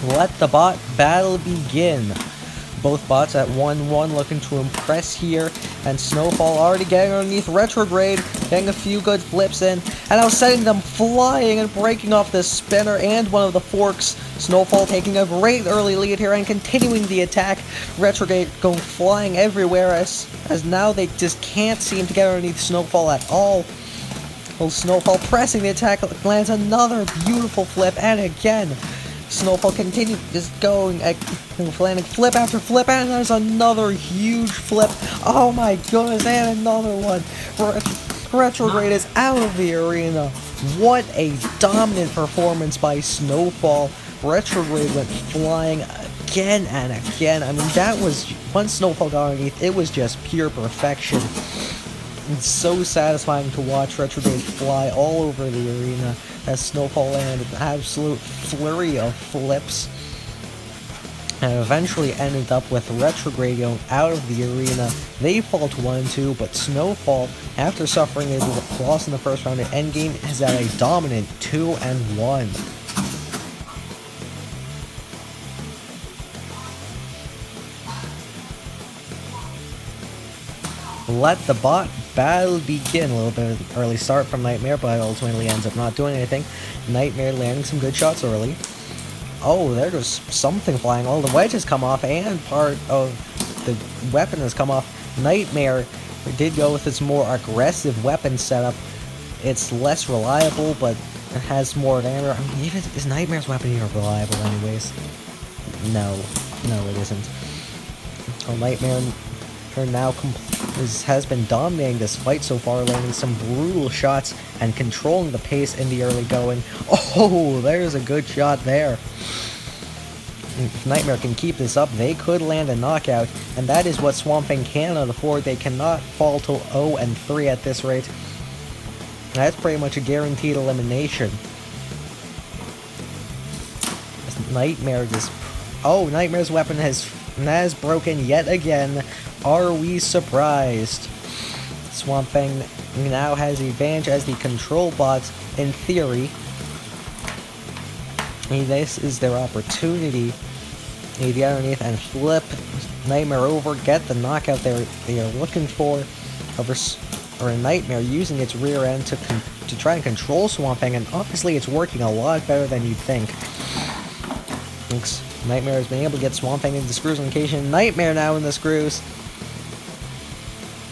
Let the bot battle begin. Both bots at 1-1 looking to impress here, and Snowfall already getting underneath Retrograde, getting a few good flips in, and now sending them flying and breaking off the spinner and one of the forks. Snowfall taking a great early lead here and continuing the attack. Retrograde going flying everywhere as now they just can't seem to get underneath Snowfall at all. Well, Snowfall pressing the attack, lands another beautiful flip, and again, Snowfall continues just going, landing flip after flip, and there's another huge flip. Oh my goodness, and another one. Retrograde is out of the arena. What a dominant performance by Snowfall. Retrograde went flying again and again. I mean, that was, once Snowfall got underneath, it was just pure perfection. It's so satisfying to watch Retrograde fly all over the arena as Snowfall landed an absolute flurry of flips and eventually ended up with Retrograde going out of the arena. They fall to 1-2, but Snowfall, after suffering a loss in the first round at endgame, is at a dominant 2-1. Let the bot battle begin. A little bit of an early start from Nightmare, but ultimately ends up not doing anything. Nightmare landing some good shots early. Oh, there goes something flying. All the wedges come off, and part of the weapon has come off. Nightmare did go with its more aggressive weapon setup. It's less reliable, but it has more damage. I mean, even is Nightmare's weapon even reliable anyways? No, it isn't. Oh, Nightmare now has been dominating this fight so far, landing some brutal shots and controlling the pace in the early going. Oh, there's a good shot there. If Nightmare can keep this up, they could land a knockout, and that is what Swampfang cannot afford. They cannot fall to 0-3 at this rate. That's pretty much a guaranteed elimination. Nightmare just... Oh, Nightmare's weapon has broken yet again. Are we surprised? Swampfang now has the advantage as the control bots, in theory. This is their opportunity to get underneath and flip Nightmare over, get the knockout they are looking for. Or a Nightmare using its rear end to try and control Swampfang, and obviously it's working a lot better than you'd think. Nightmare has been able to get Swampfang into the screws on occasion. Nightmare now in the screws.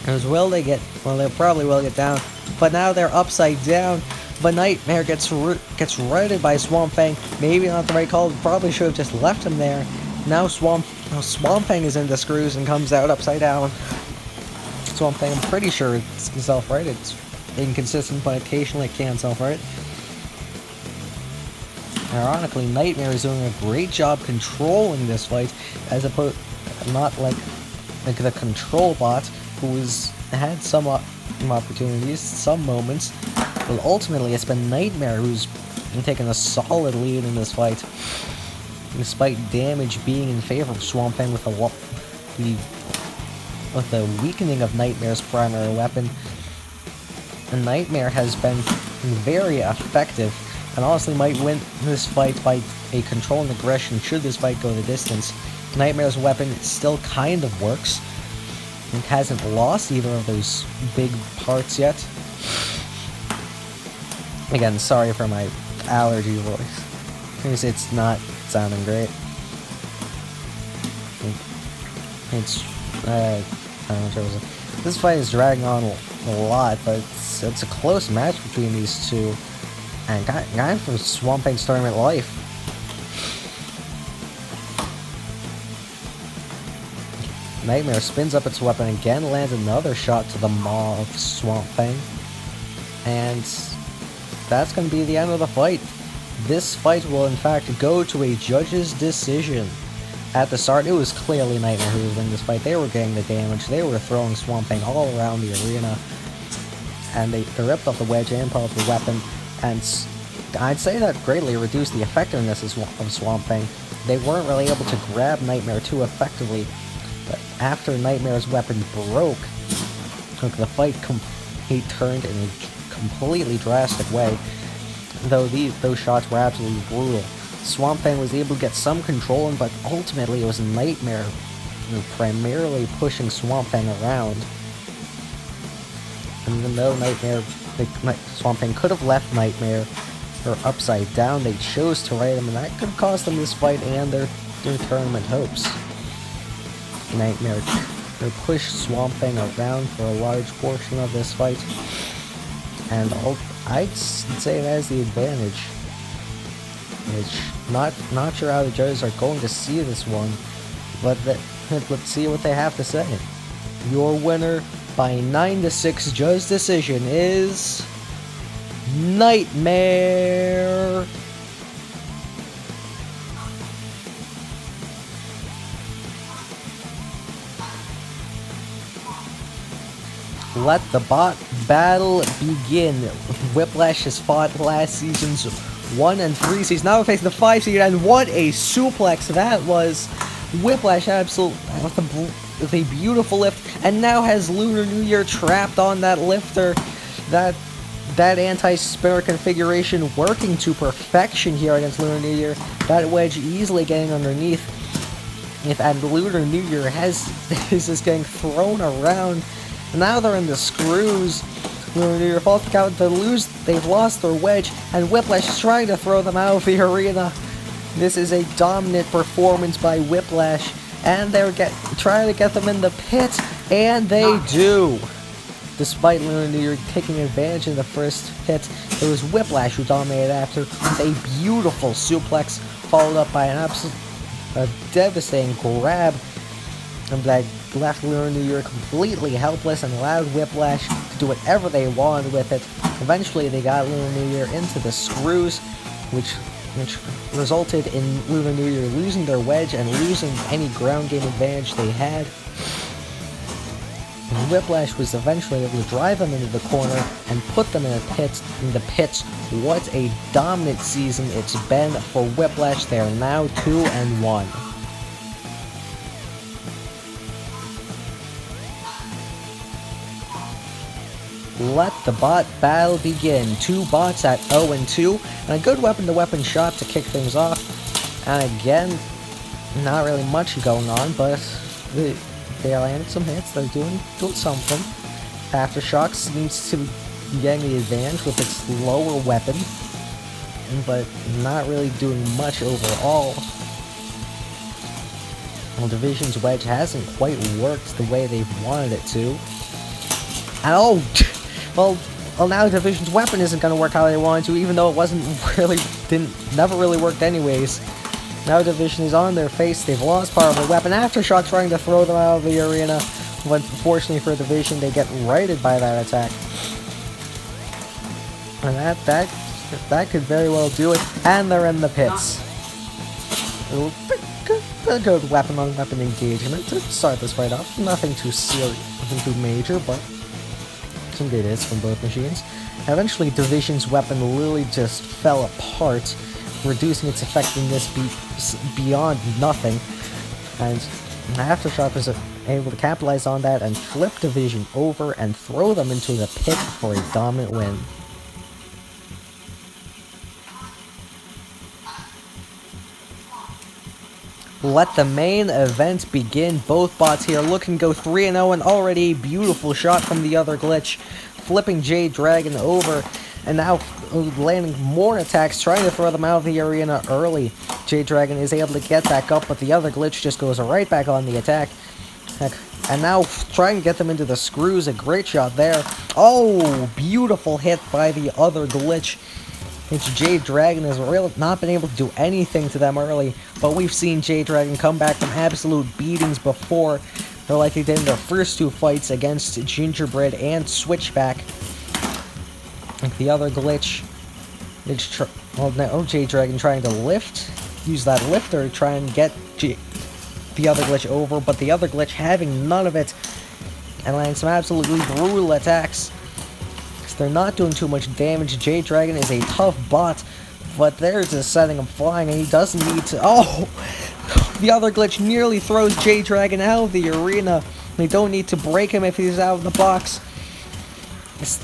As will they get? Well, they probably will get down, but now they're upside down. But Nightmare gets righted by Swampfang. Maybe not the right call. Probably should have just left him there. Now Swampfang is in the screws and comes out upside down. Swampfang, I'm pretty sure it's self-right. It's inconsistent, but occasionally it can self-right. Ironically, Nightmare is doing a great job controlling this fight, as opposed not like the control bot, who had some opportunities, some moments, but ultimately it's been Nightmare who's taken a solid lead in this fight, despite damage being in favor of Swampfang with the weakening of Nightmare's primary weapon. And Nightmare has been very effective, and honestly might win this fight by a control and aggression should this fight go the distance. Nightmare's weapon still kind of works. It hasn't lost either of those big parts yet. Again, sorry for my allergy voice. It's not sounding great. This fight is dragging on a lot, but it's a close match between these two. And guy from Swampfang's tournament life. Nightmare spins up its weapon again, lands another shot to the maw of Swampfang. And that's going to be the end of the fight. This fight will in fact go to a judge's decision. At the start, it was clearly Nightmare who was winning this fight. They were getting the damage. They were throwing Swampfang all around the arena. And they ripped off the wedge and pulled the weapon. And I'd say that greatly reduced the effectiveness of Swampfang. They weren't really able to grab Nightmare too effectively. But after Nightmare's weapon broke, the fight turned in a completely drastic way. Though those shots were absolutely brutal. Swampfang was able to get some control, but ultimately it was Nightmare primarily pushing Swampfang around. And even though Swampfang could have left Nightmare upside down, they chose to right him, and that could have cost them this fight and their tournament hopes. Nightmare pushed Swampfang around for a large portion of this fight, and I'd say that is the advantage. It's not sure how the judges are going to see this one, but let's see what they have to say. Your winner by 9-6 judge decision is Nightmare. Let the bot battle begin. Whiplash has fought last season's 1 and 3 seeds. Now we're facing the 5 seed, and what a suplex that was! Whiplash with a beautiful lift, and now has Lunar New Year trapped on that lifter. That anti-spinner configuration working to perfection here against Lunar New Year. That wedge easily getting underneath. And Lunar New Year is just getting thrown around. Now they're in the screws. Lunar New Year falls out to lose. They've lost their wedge, and Whiplash is trying to throw them out of the arena. This is a dominant performance by Whiplash, and they're trying to get them in the pit, and they do. Despite Lunar New Year taking advantage in the first hit, it was Whiplash who dominated after with a beautiful suplex, followed up by a devastating grab, and that left Lunar New Year completely helpless and allowed Whiplash to do whatever they wanted with it. Eventually, they got Lunar New Year into the screws, which resulted in Lunar New Year losing their wedge and losing any ground game advantage they had. And Whiplash was eventually able to drive them into the corner and put them in the pits. What a dominant season it's been for Whiplash. They are now 2-1. Let the bot battle begin. 2 bots at 0-2, and a good weapon-to-weapon shot to kick things off. And again, not really much going on, but they landed some hits. They're doing something. Aftershock seems to be getting the advantage with its lower weapon, but not really doing much overall. Well, Division's wedge hasn't quite worked the way they've wanted it to. And well, now Division's weapon isn't going to work how they wanted to, even though it never really worked anyways. Now Division is on their face. They've lost part of their weapon. Aftershock trying to throw them out of the arena, but unfortunately for Division, they get righted by that attack. And that could very well do it. And they're in the pits. A good weapon-on-weapon engagement to start this fight off. Nothing too serious, nothing too major, but some good hits from both machines. Eventually, Division's weapon literally just fell apart, reducing its effectiveness beyond nothing. And Aftershock was able to capitalize on that and flip Division over and throw them into the pit for a dominant win. Let the main event begin. Both bots here looking to go 3-0, and already a beautiful shot from the other glitch, flipping Jade Dragon over, and now landing more attacks, trying to throw them out of the arena early. Jade Dragon is able to get back up, but the other glitch just goes right back on the attack. And now trying to get them into the screws. A great shot there. Oh, beautiful hit by the other glitch. It's Jade Dragon has really not been able to do anything to them early, but we've seen Jade Dragon come back from absolute beatings before, like they did in their first 2 fights against Gingerbread and Switchback. Like the other glitch, now Jade Dragon trying to use that lifter to try and get the other glitch over, but the other glitch having none of it and landing some absolutely brutal attacks. They're not doing too much damage. Jade Dragon is a tough bot, but they're just setting him flying, and he doesn't need to. Oh! The other glitch nearly throws Jade Dragon out of the arena. They don't need to break him if he's out of the box.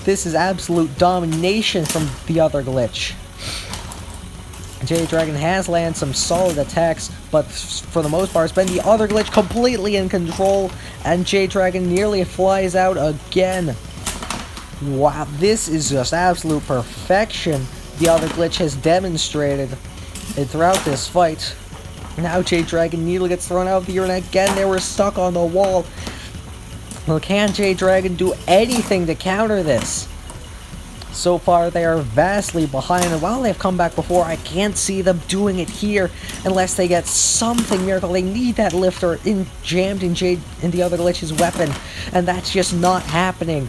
This is absolute domination from the other glitch. Jade Dragon has landed some solid attacks, but for the most part, it's been the other glitch completely in control, and Jade Dragon nearly flies out again. Wow, this is just absolute perfection the other glitch has demonstrated throughout this fight. Now Jade Dragon nearly gets thrown out of the arena again. They were stuck on the wall. Well, can Jade Dragon do anything to counter this? So far, they are vastly behind, and while they've come back before, I can't see them doing it here unless they get something miracle. They need that lifter jammed in the other glitch's weapon, and that's just not happening.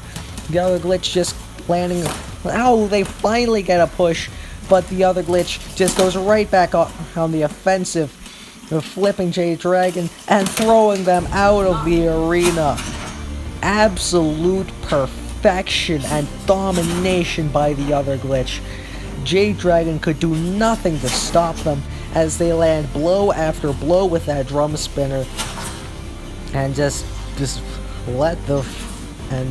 The other glitch just landing. Oh, they finally get a push, but the other glitch just goes right back on the offensive, flipping Jade Dragon and throwing them out of the arena. Absolute perfection and domination by the other glitch. Jade Dragon could do nothing to stop them as they land blow after blow with that drum spinner, and just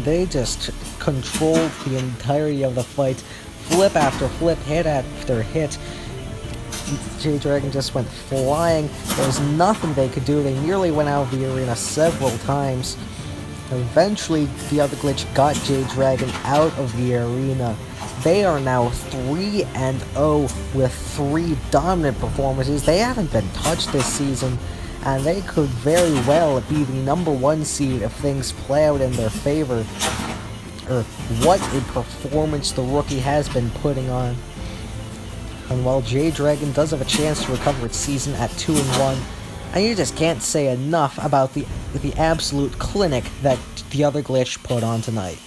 they just controlled the entirety of the fight. Flip after flip, hit after hit. Jade Dragon just went flying. There was nothing they could do. They nearly went out of the arena several times. Eventually, the other glitch got Jade Dragon out of the arena. They are now 3-0 with 3 dominant performances. They haven't been touched this season, and they could very well be the #1 seed if things play out in their favor. What a performance the rookie has been putting on. And while Jade Dragon does have a chance to recover its season at 2-1, and you just can't say enough about the absolute clinic that the other glitch put on tonight.